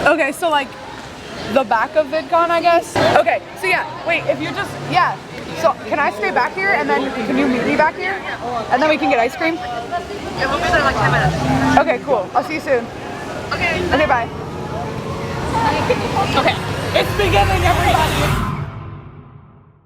Okay, so like the back of VidCon, I guess. Okay, so yeah, wait, if you just, yeah. So can I stay back here and then can you meet me back here? And then we can get ice cream? Yeah, we'll be there in like 10 minutes. Okay, cool. I'll see you soon. Okay. Okay, bye. Okay, it's beginning, everybody.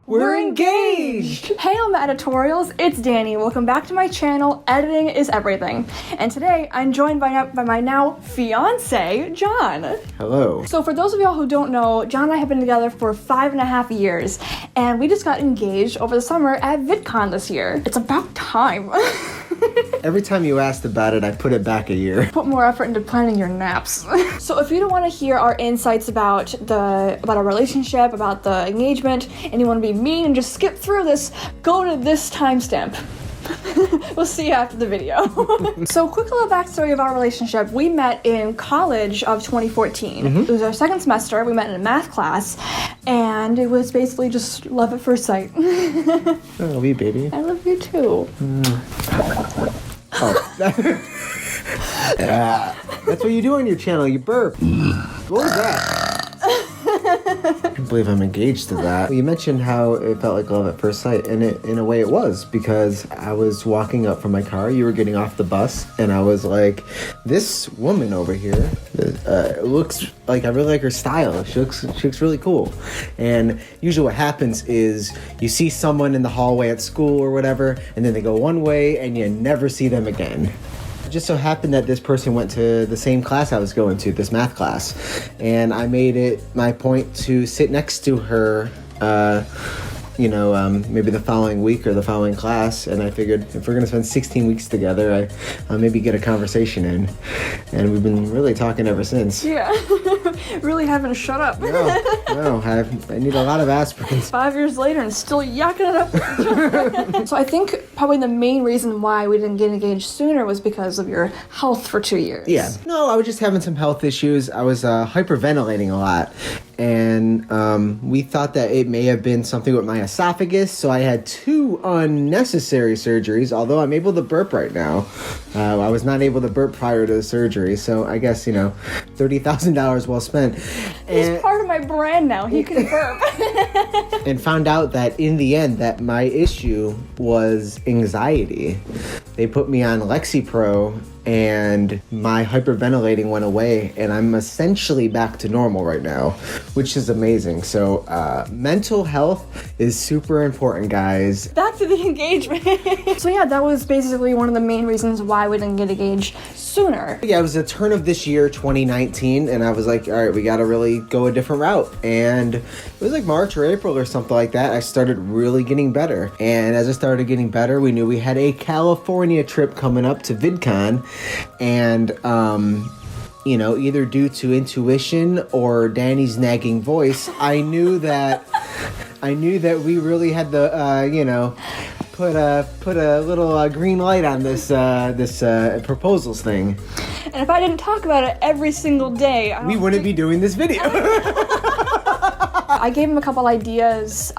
We're engaged! Hey Alma Editorials, it's Danny. Welcome back to my channel, Editing is Everything. And today, I'm joined by my now fiance, John. Hello. So for those of y'all who don't know, John and I have been together for 5.5 years, and we just got engaged over the summer at VidCon this year. It's about time. Every time you asked about it, I put it back a year. Put more effort into planning your naps. So if you don't want to hear our insights about our relationship, about the engagement, and you want to be mean and just skip through this, go to this timestamp. We'll see you after the video. So quick little backstory of our relationship. We met in college of 2014. It was our second semester. We met in a math class, and it was basically just love at first sight. I love you, baby. I love you too. Oh. That's what you do on your channel, you burp. What was that? I can't believe I'm engaged to that. You mentioned how it felt like love at first sight, and in a way it was, because I was walking up from my car, you were getting off the bus, and I was like, this woman over here looks like, I really like her style. She looks really cool. And usually what happens is you see someone in the hallway at school or whatever, and then they go one way and you never see them again. It just so happened that this person went to the same class I was going to, this math class, and I made it my point to sit next to her maybe the following week or the following class, and I figured if we're gonna spend 16 weeks together, I'll maybe get a conversation in, and we've been really talking ever since. Yeah, really having to shut up. No, I need a lot of aspirins. 5 years later and still yakking it up. So I think probably the main reason why we didn't get engaged sooner was because of your health for 2 years. Yeah, no, I was just having some health issues. I was hyperventilating a lot, and we thought that it may have been something with my esophagus, so I had 2 unnecessary surgeries, although I'm able to burp right now. I was not able to burp prior to the surgery, so I guess, $30,000 well spent. He's part of my brand now. He can burp. And found out that in the end that my issue was anxiety. They put me on Lexapro, and my hyperventilating went away, and I'm essentially back to normal right now, which is amazing. So mental health is super important, guys. Back to the engagement. So yeah, that was basically one of the main reasons why we didn't get engaged sooner. Yeah, it was the turn of this year, 2019, and I was like, all right, we gotta really go a different route. And it was like March or April or something like that, I started really getting better. And as I started getting better, we knew we had a California trip coming up to VidCon, and either due to intuition or Danny's nagging voice, I knew that we really had to put a little green light on this proposals thing. And if I didn't talk about it every single day, we wouldn't be doing this video. I gave him a couple ideas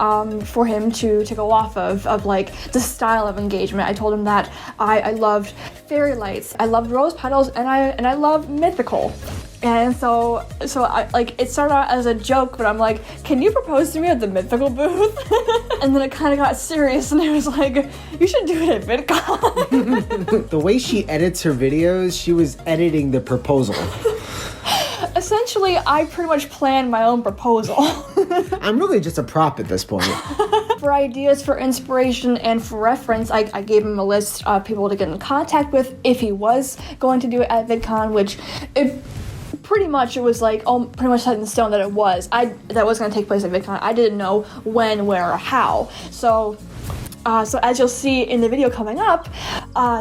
for him to go off of like the style of engagement. I told him that I loved fairy lights, I loved rose petals, and I love mythical. And so I, like, it started out as a joke, but I'm like, can you propose to me at the mythical booth? And then it kind of got serious, and I was like, you should do it at VidCon. The way she edits her videos, she was editing the proposal. Essentially, I pretty much planned my own proposal. I'm really just a prop at this point. For ideas, for inspiration, and for reference, I gave him a list of people to get in contact with if he was going to do it at VidCon, which pretty much it was like, pretty much set in stone that it was. That was going to take place at VidCon. I didn't know when, where, or how. So as you'll see in the video coming up,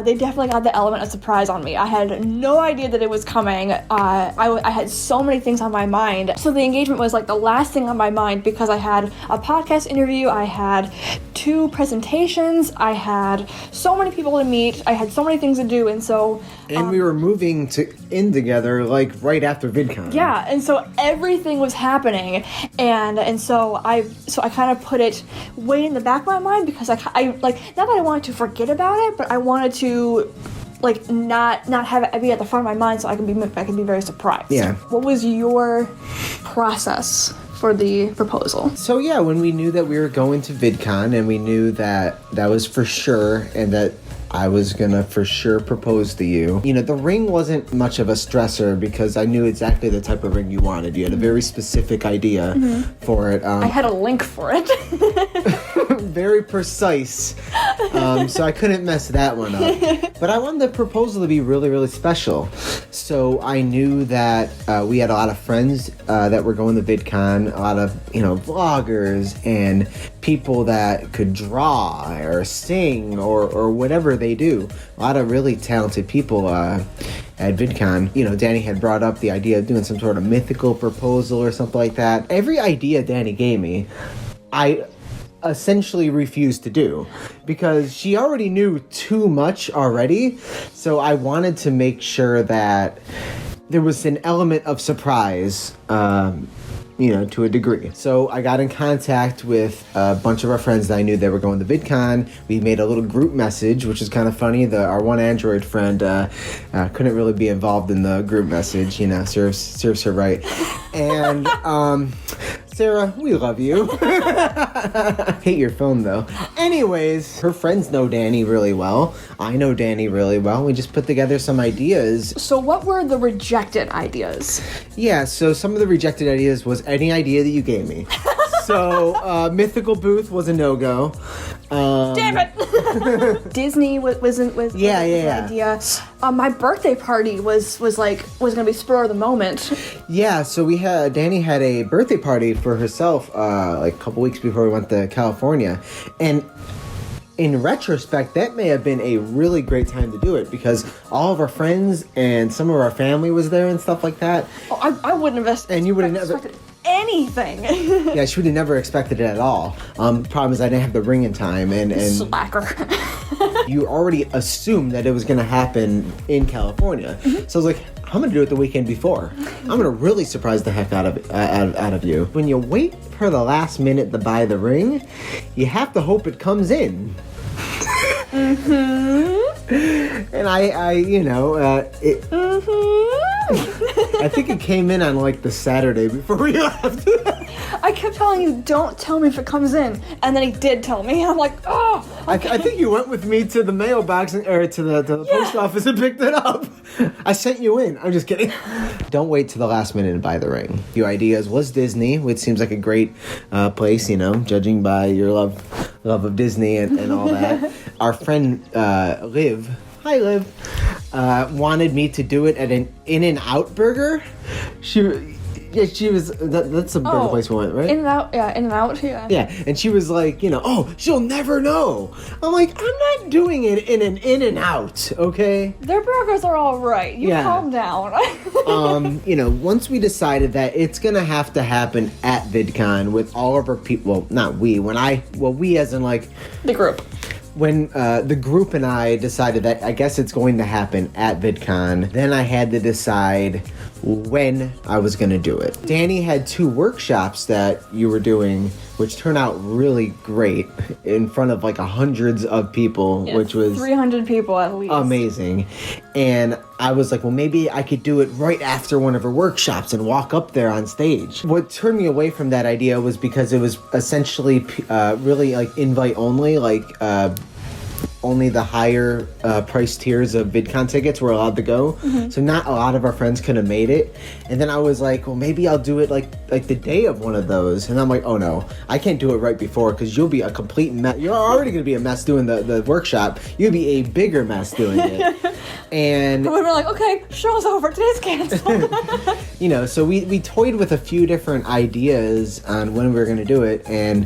they definitely got the element of surprise on me. I had no idea that it was coming. I had so many things on my mind. So the engagement was like the last thing on my mind because I had a podcast interview, I had 2 presentations, I had so many people to meet, I had so many things to do, and so... And we were moving in together like right after VidCon. Yeah, and so everything was happening, and so I kind of put it way in the back of my mind because I like not that I wanted to forget about it, but I wanted to like not have it be at the front of my mind so I can be very surprised. Yeah. What was your process for the proposal? So yeah, when we knew that we were going to VidCon and we knew that that was for sure and that I was gonna for sure propose to you. You know, the ring wasn't much of a stressor because I knew exactly the type of ring you wanted. You had a very specific idea for it. I had a link for it. Very precise. So I couldn't mess that one up. But I wanted the proposal to be really, really special. So I knew that we had a lot of friends that were going to VidCon, a lot of, vloggers and people that could draw or sing or whatever they do. A lot of really talented people at VidCon. Danny had brought up the idea of doing some sort of mythical proposal or something like that. Every idea Danny gave me, I essentially refused to do because she already knew too much already. So I wanted to make sure that there was an element of surprise, to a degree. So I got in contact with a bunch of our friends that I knew they were going to VidCon. We made a little group message, which is kind of funny. Our one Android friend couldn't really be involved in the group message, serves her right. And Sarah, we love you. Hate your phone though. Anyways, her friends know Danny really well. I know Danny really well. We just put together some ideas. So what were the rejected ideas? Yeah, so some of the rejected ideas was any idea that you gave me. So, mythical booth was a no-go. Damn it! Disney was an idea. My birthday party was gonna be spur of the moment. Yeah, so Danny had a birthday party for herself like a couple weeks before we went to California, and in retrospect, that may have been a really great time to do it because all of our friends and some of our family was there and stuff like that. Oh, I wouldn't have and you would have never expected anything. Yeah, she would have never expected it at all. The problem is I didn't have the ring in time, and Slacker. You already assumed that it was going to happen in California. So I was like, I'm going to do it the weekend before. I'm going to really surprise the heck out of you. When you wait for the last minute to buy the ring, you have to hope it comes in. And I think it came in on like the Saturday before we left. I kept telling you, don't tell me if it comes in, and then he did tell me. I'm like, oh. Okay. I think you went with me to the mailbox or to the post office and picked it up. I sent you in. I'm just kidding. Don't wait to the last minute to buy the ring. Your ideas was Disney, which seems like a great place, judging by your love of Disney and all that. Our friend Liv. Hi, Liv. Wanted me to do it at an In-N-Out burger. She was. That's a burger place we went, right? In-N-Out, yeah. Yeah, and she was like, she'll never know. I'm like, I'm not doing it in an In-N-Out, okay? Their burgers are all right. You calm down. Once we decided that it's gonna have to happen at VidCon with all of our people. Well, not we. We as in like the group. When the group and I decided that I guess it's going to happen at VidCon, then I had to decide when I was going to do it. Danny had 2 workshops that you were doing, which turned out really great in front of like hundreds of people, which was 300 people at least. Amazing. And I was like, well, maybe I could do it right after one of her workshops and walk up there on stage. What turned me away from that idea was because it was essentially really like invite only, like only the higher price tiers of VidCon tickets were allowed to go. So not a lot of our friends could have made it. And then I was like, well, maybe I'll do it like the day of one of those. And I'm like, oh no, I can't do it right before because you'll be a complete mess. You're already going to be a mess doing the workshop. You'll be a bigger mess doing it. And we were like, okay, show's over. Today's canceled. So we toyed with a few different ideas on when we were going to do it. And,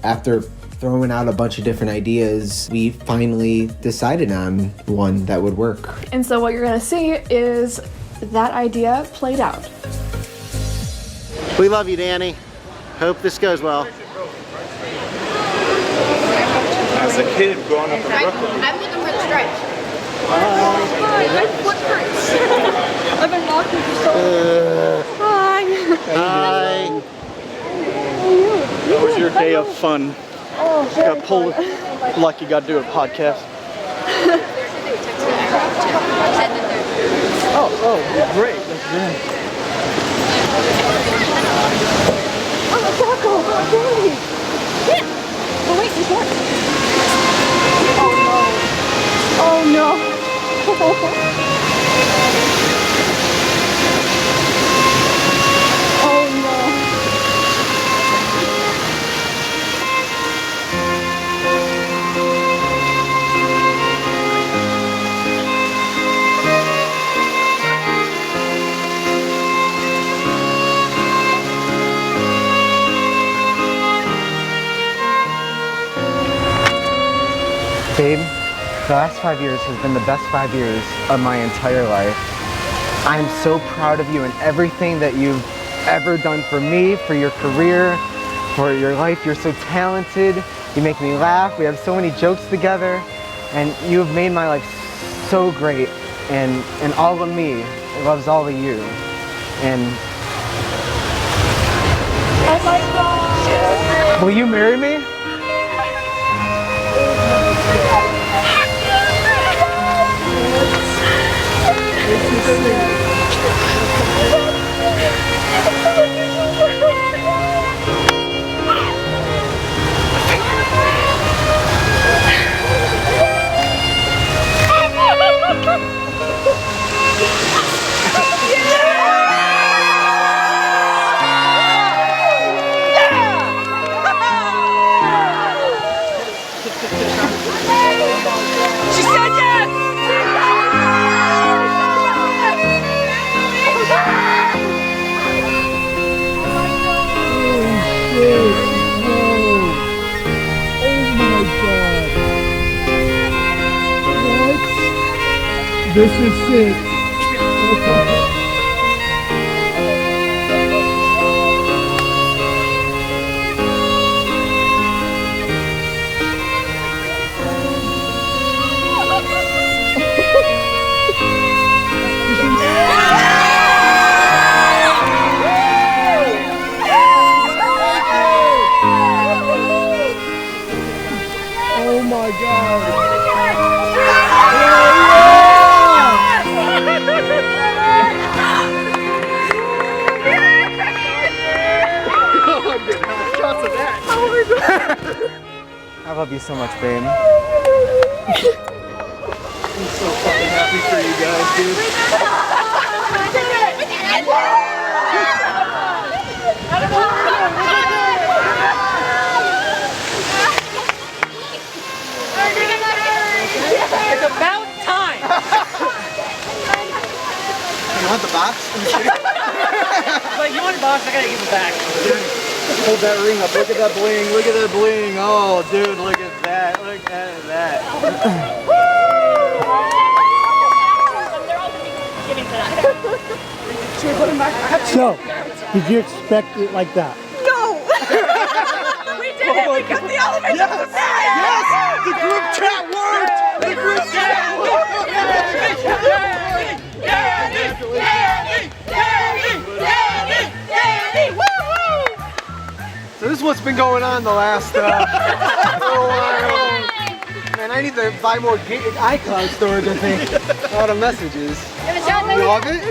after throwing out a bunch of different ideas, we finally decided on one that would work. And so what you're going to see is that idea played out. We love you, Danny. Hope this goes well. As a kid growing up in Brooklyn. I'm looking for the stripes. Hi, my foot hurts. I've been walking for so long. Hi. Hi. How was your day of fun? Oh, very Got pulled. fun. Like you gotta do a podcast. Oh, great. That's great. Oh, Taco, okay. Yeah. Oh, wait, there's more. Oh, no. Oh, no. Oh, no. Babe, the last 5 years has been the best 5 years of my entire life. I'm so proud of you and everything that you've ever done for me, for your career, for your life. You're so talented. You make me laugh. We have so many jokes together. And you have made my life so great. And all of me loves all of you. And Oh, my God. will you marry me? She said yes! This is sick. Oh my God. I love you so much, babe. I'm so fucking happy for you guys, dude. It's about time! You want the box? Like, you want a box, I gotta give it back. Hold that ring up. Look at that bling. Look at that bling. Oh, dude, look at that. Look at that. Should we put him back? So, did you expect it like that? No! We did it! We got the element of the bag! Yes! The group chat worked! The group chat worked! So this is what's been going on the last little while. Man, I need to buy more iCloud storage, I think. A lot of messages. You love it?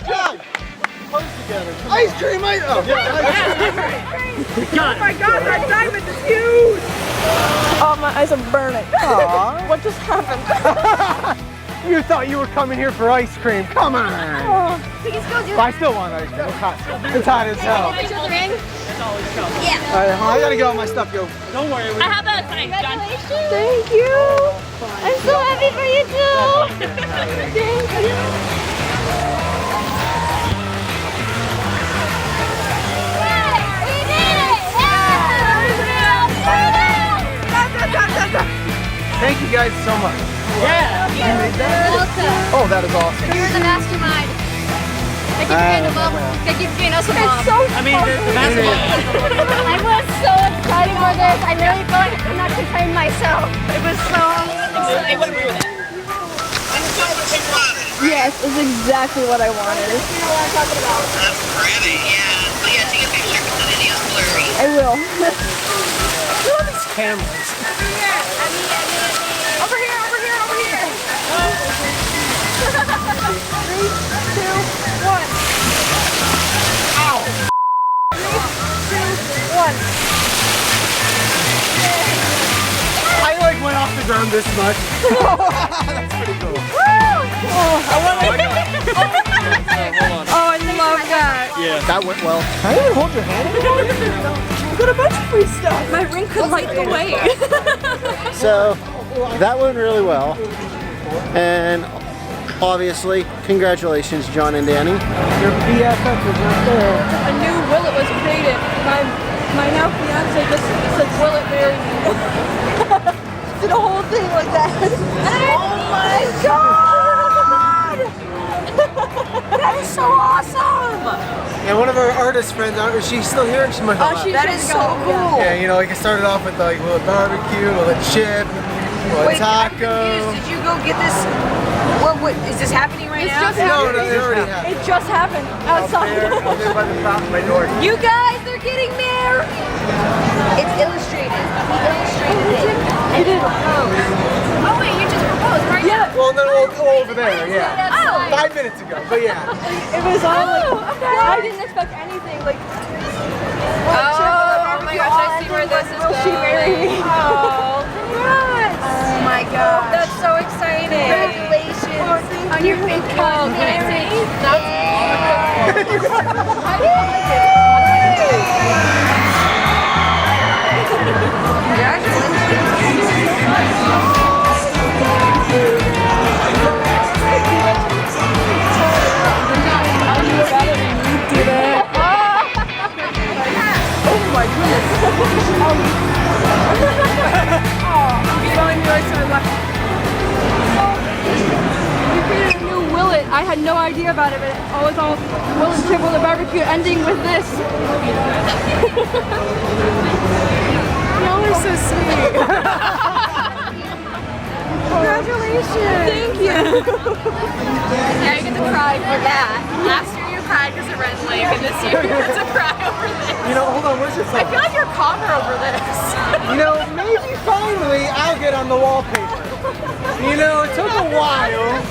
John! Ice cream! Oh, Oh my god, that diamond is huge! Oh, my eyes are burning. Aw. What just happened? You thought you were coming here for ice cream. Come on. Please go do But I still want ice cream. It's hot. It's hot as hell. it. Show the ring. Yeah. I gotta get all my stuff, yo. Don't worry, I have a sign, John. Thank you. I'm so happy for you too. Thank you. Thank you guys so much. Yeah! You made that? Welcome. Oh, that is awesome. You're the mastermind. Thank you for being a mom. Thank you for being us a mom. So I mean, the basketball. I was so excited for this. I really felt like I could not contain myself. It was so I would agree with that. yes, it's exactly what I wanted. You know what I'm talking about. That's pretty, yeah. So yeah, take a picture because the video's blurry. I will. Cameras. Over here, over here, over here. 3, 2, 1. Ow. 3, 2, 1. I like went off the ground this much. That's pretty cool. Oh, I love that. Yeah, that went well. Can I even hold your hand anymore? We've got a bunch of free stuff. My ring could light the way. So, that went really well. And obviously, congratulations, John and Danny. Your BFF is right there. A new Willet was created. My now fiance just said, Willet, marry me. Did a whole thing like that. Oh my god! That is so awesome! And one of our artist friends, is she still here? She might have left. That is so cool. Yeah, you know, like it started off with like a barbecue, a chip, a taco. Did you go get this? What is this happening right now? Just happened. No, it already happened. It just happened outside. Out there by the fountain by door. You guys, they're getting married. It's illustrated. He illustrated it. You did. Oh wait, you just proposed right now. Well, no, over there, yeah. Oh. 5 minutes ago, but yeah. It was all like, I didn't expect anything. Like, Oh my gosh, I see where this is will she marry me? Oh, congrats. Oh my god. That's so exciting. Congratulations. On your big call, can I say? We created a new Willet. I had no idea about it, but it was all Willet chip with a barbecue ending with this. Y'all are so sweet. Congratulations. Thank you. Now you get to cry for that. Last year you cried because of Red Lake, and this year you get to cry over this. You know, hold on, where's your I phone? feel like you're calmer over this. You know, maybe finally I'll get on the wallpaper. You know, it took a while.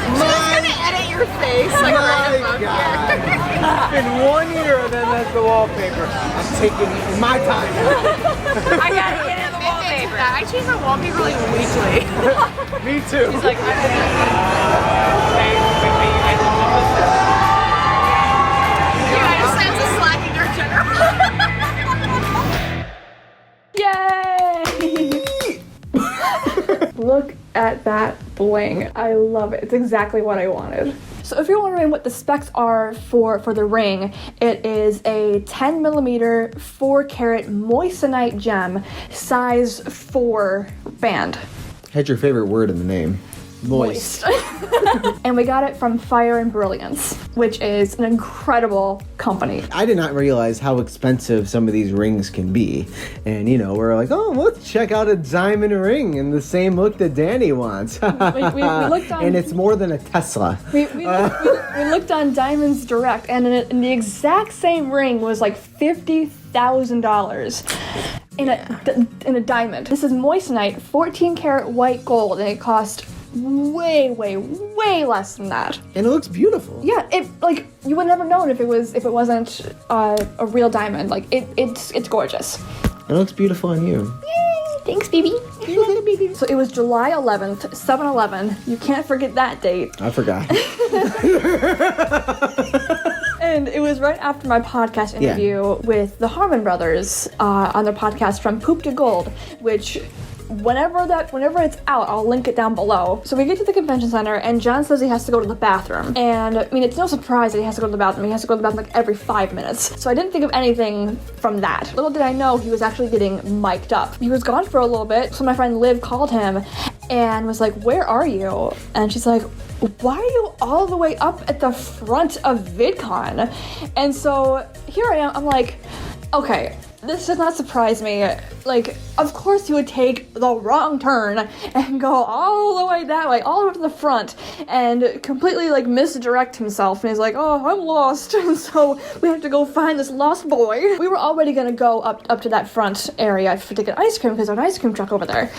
She's gonna edit your face like a My random God. It's been 1 year and then that's the wallpaper. I'm taking my time. I gotta get in the wallpaper. I change my wallpaper like weekly. Me too. She's like, I just have to slacking our general. Yay! Look at that bling. I love it. It's exactly what I wanted. So if you're wondering what the specs are for the ring, it is a 10mm 4-carat moissanite gem, size 4 band. Had your favorite word in the name. Moist. And we got it from Fire and Brilliance, which is an incredible company. I did not realize how expensive some of these rings can be. And, you know, we're like, oh, let's check out a diamond ring in the same look that Danny wants. We looked on, and it's more than a Tesla. we looked on Diamonds Direct, and in the exact same ring was like $50,000 in a diamond. This is moissanite, 14-karat white gold, and it cost way less than that. And it looks beautiful. Yeah, it like you would never know it if it wasn't a real diamond. Like it's gorgeous. It looks beautiful on you. Yay! Thanks, baby. So it was July 11th, 7/11. You can't forget that date. I forgot. And it was right after my podcast interview with the Harmon brothers on their podcast From Poop to Gold, which whenever it's out, I'll link it down below. So we get to the convention center and John says he has to go to the bathroom. And I mean, it's no surprise that he has to go to the bathroom. He has to go to the bathroom like every 5 minutes. So I didn't think of anything from that. Little did I know he was actually getting mic'd up. He was gone for a little bit. So my friend Liv called him and was like, "Where are you?" And she's like, "Why are you all the way up at the front of VidCon?" And so here I am, I'm like, okay, this does not surprise me. Like, of course he would take the wrong turn and go all the way that way, all the way to the front, and completely, like, misdirect himself. And he's like, oh, I'm lost. And so we have to go find this lost boy. We were already gonna go up to that front area to get ice cream because there's an ice cream truck over there.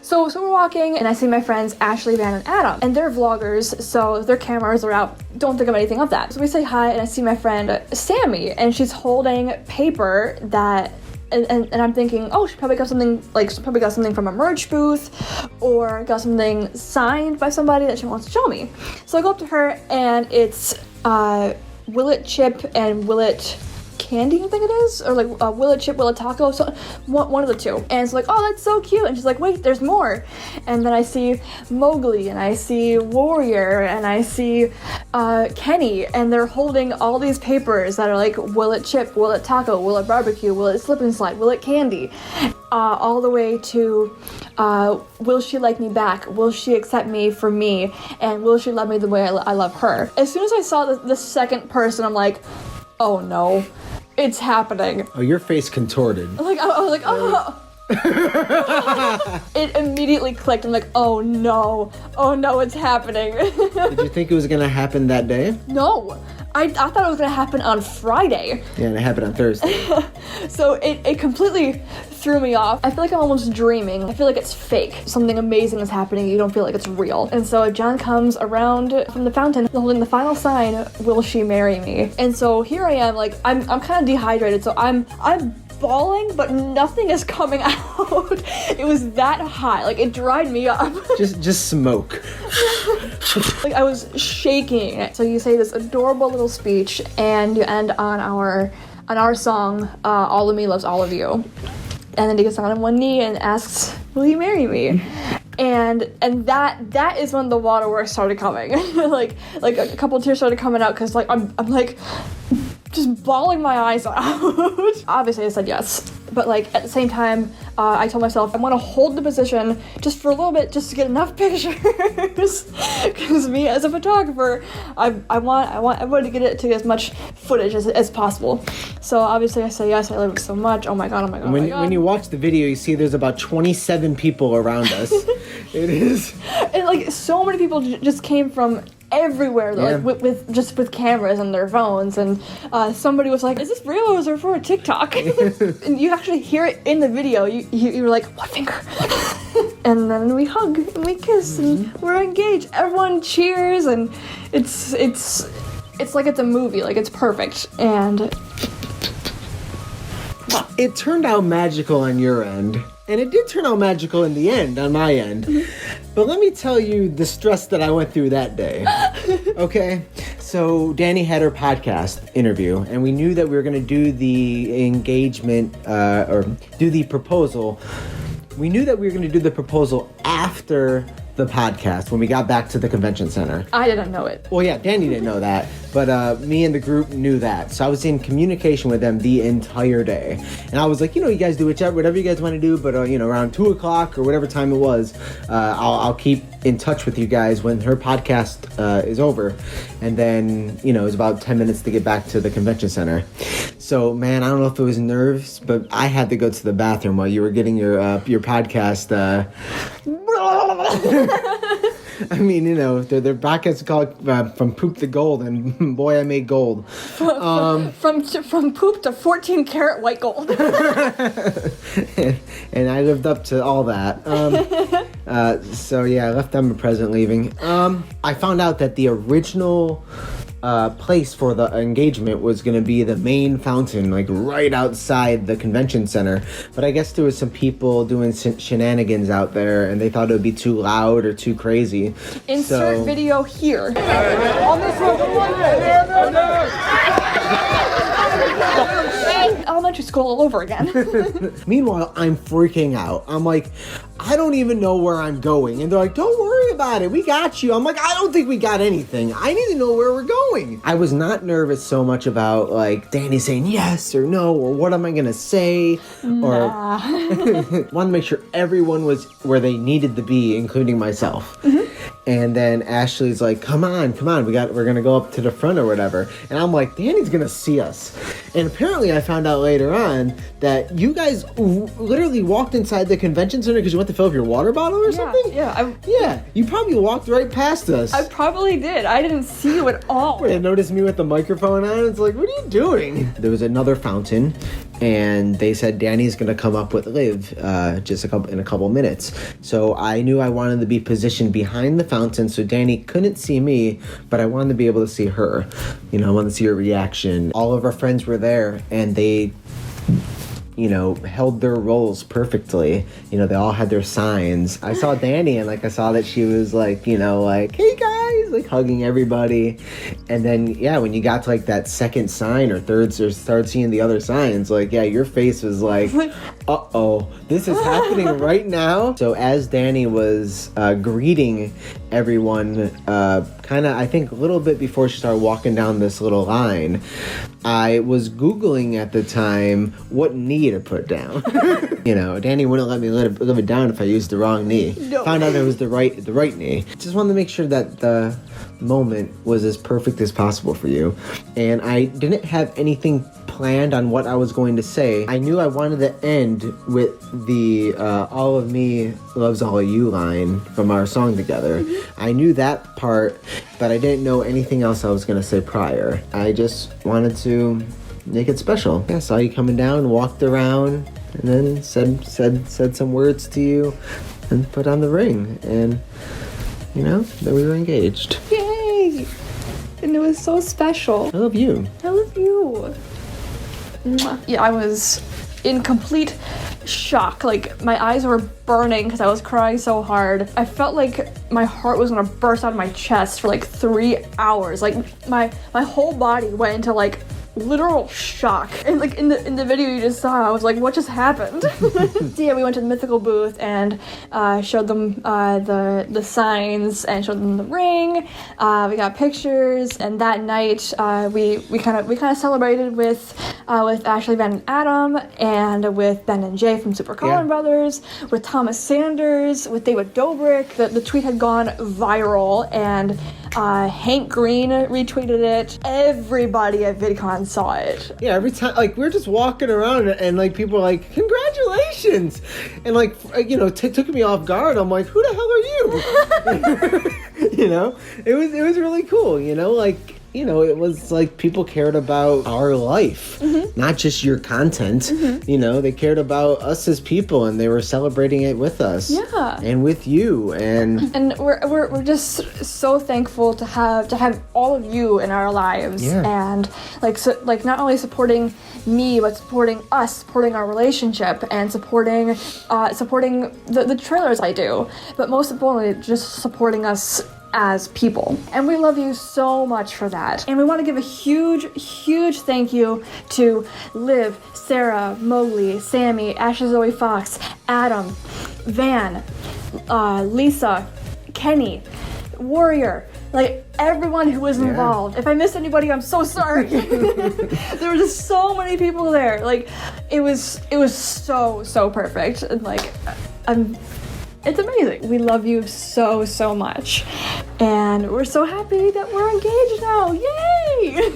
So we're walking, and I see my friends Ashley, Van, and Adam. And they're vloggers, so their cameras are out. Don't think of anything of that. So we say hi, and I see my friend Sammy, and she's holding paper that and I'm thinking, oh, she probably got something from a merch booth or got something signed by somebody that she wants to show me. So I go up to her, and it's Will It Chip and Will It Candy, I think it is, or like Will It Chip, Will It Taco, so one of the two. And it's like, oh, that's so cute. And she's like, wait, there's more. And then I see Mowgli, and I see Warrior, and I see Kenny, and they're holding all these papers that are like Will It Chip, Will It Taco, Will It Barbecue, Will It Slip and Slide, Will It Candy, all the way to will she like me back? Will she accept me for me? And will she love me the way I love her? As soon as I saw the second person, I'm like, oh no. It's happening. Oh, your face contorted. I was like, oh. It immediately clicked. I'm like, oh no, it's happening. Did you think it was gonna happen that day? No, I thought it was gonna happen on Friday. Yeah, and it happened on Thursday. So it completely threw me off. I feel like I'm almost dreaming. I feel like it's fake. Something amazing is happening. You don't feel like it's real. And so John comes around from the fountain holding the final sign, will she marry me? And so here I am, like, I'm kind of dehydrated, so I'm bawling, but nothing is coming out. It was that high. Like, it dried me up. just smoke. Like, I was shaking. So you say this adorable little speech, and you end on our song, All of Me Loves All of You. And then he gets on one knee and asks, will you marry me? And that is when the waterworks started coming. like a couple of tears started coming out, because like I'm like just bawling my eyes out. Obviously I said yes, but like at the same time I told myself I want to hold the position just for a little bit, just to get enough pictures, because me as a photographer, I want everybody to get it to as much footage as possible. So obviously I said yes. I love it so much. Oh my god. When you watch the video, you see there's about 27 people around us. It is, and like so many people just came from everywhere, yeah. Like with cameras and their phones, and somebody was like, is this real or is it for a TikTok? And you actually hear it in the video. You were like, what finger? And then we hug and we kiss and we're engaged. Everyone cheers, and it's like it's a movie. Like, it's perfect. And it turned out magical on your end. And it did turn out magical in the end, on my end. But let me tell you the stress that I went through that day. Okay? So Danny had her podcast interview, and we knew that we were going to do the engagement, or do the proposal. We knew that we were going to do the proposal after the podcast when we got back to the convention center. I didn't know it. Well, yeah, Danny didn't know that, but me and the group knew that. So I was in communication with them the entire day. And I was like, you guys do whatever you guys want to do, but around 2 o'clock or whatever time it was, I'll keep in touch with you guys when her podcast is over. And then, it was about 10 minutes to get back to the convention center. So, man, I don't know if it was nerves, but I had to go to the bathroom while you were getting your podcast. I mean, their podcast is called From Poop to Gold, and boy, I made gold. From poop to 14 karat white gold. and I lived up to all that. So yeah, I left them a present leaving. I found out that the original place for the engagement was going to be the main fountain, like right outside the convention center. But I guess there was some people doing shenanigans out there, and they thought it would be too loud or too crazy. Insert video here. On this one, Elementary school all over again. Meanwhile, I'm freaking out. I'm like, I don't even know where I'm going. And they're like, don't worry about it. We got you. I'm like, I don't think we got anything. I need to know where we're going. I was not nervous so much about like Danny saying yes or no, or what am I going to say? Or wanted to make sure everyone was where they needed to be, including myself. And then Ashley's like, come on, we're gonna go up to the front or whatever. And I'm like, Danny's gonna see us. And apparently I found out later on that you guys literally walked inside the convention center because you went to fill up your water bottle or something? Yeah, You probably walked right past us. I probably did. I didn't see you at all. They noticed me with the microphone on. It's like, what are you doing? There was another fountain, and they said Danny's gonna come up with Liv just in a couple minutes. So I knew I wanted to be positioned behind the fountain so Danny couldn't see me, but I wanted to be able to see her. You know, I wanted to see her reaction. All of our friends were there, and they, you know, held their roles perfectly. You know, they all had their signs. I saw Danny, and like I saw that she was like, you know, like, hey guys, like hugging everybody. And then yeah, when you got to like that second sign or third, or started seeing the other signs, like yeah, your face was like, uh-oh, this is happening right now. So as Danny was greeting everyone, kind of I think a little bit before she started walking down this little line, I was Googling at the time what knee to put down. You know, Danny wouldn't let me live it down if I used the wrong knee. No. Found out it was the right knee. Just wanted to make sure that the moment was as perfect as possible for you. And I didn't have anything planned on what I was going to say. I knew I wanted to end with the all of me loves all of you line from our song together. I knew that part, but I didn't know anything else I was going to say prior. I just wanted to make it special. Yeah, I saw you coming down, walked around, and then said some words to you and put on the ring, and you know, that we were engaged. Yay! And it was so special. I love you. I love you. Mwah. Yeah, I was in complete shock. Like, my eyes were burning because I was crying so hard. I felt like my heart was gonna burst out of my chest for like 3 hours. Like, my whole body went into like literal shock. And like in the video you just saw, I was like, what just happened? So yeah, we went to the mythical booth and showed them the signs and showed them the ring. We got pictures, and that night we kind of celebrated with Ashley, Van, and Adam, and with Ben and Jay from Super Colin Brothers, with Thomas Sanders, with David Dobrik. The tweet had gone viral, and Hank Green retweeted it. Everybody at VidCon saw it. Yeah, every time, like, we're just walking around and like people are like, congratulations, and like, you know, took me off guard. I'm like, who the hell are you? You know, it was really cool. You know, like, you know, it was like people cared about our life, not just your content. You know, they cared about us as people, and they were celebrating it with us. Yeah, and with you, and we're just so thankful to have all of you in our lives, and like not only supporting me, but supporting us, supporting our relationship, and supporting the trailers I do, but most importantly, just supporting us as people. And we love you so much for that. And we want to give a huge thank you to Liv, Sarah, Mowgli, Sammy, Ashley Zoe Fox, Adam, Van, Lisa, Kenny, Warrior, like everyone who was involved. If I missed anybody, I'm so sorry. There were just so many people there. Like, it was so perfect. And like, it's amazing. We love you so much. And we're so happy that we're engaged now. Yay!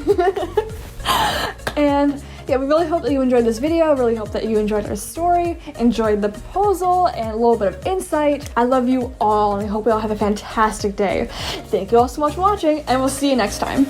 And yeah, we really hope that you enjoyed this video. Really hope that you enjoyed our story, enjoyed the proposal, and a little bit of insight. I love you all, and I hope we all have a fantastic day. Thank you all so much for watching, and we'll see you next time.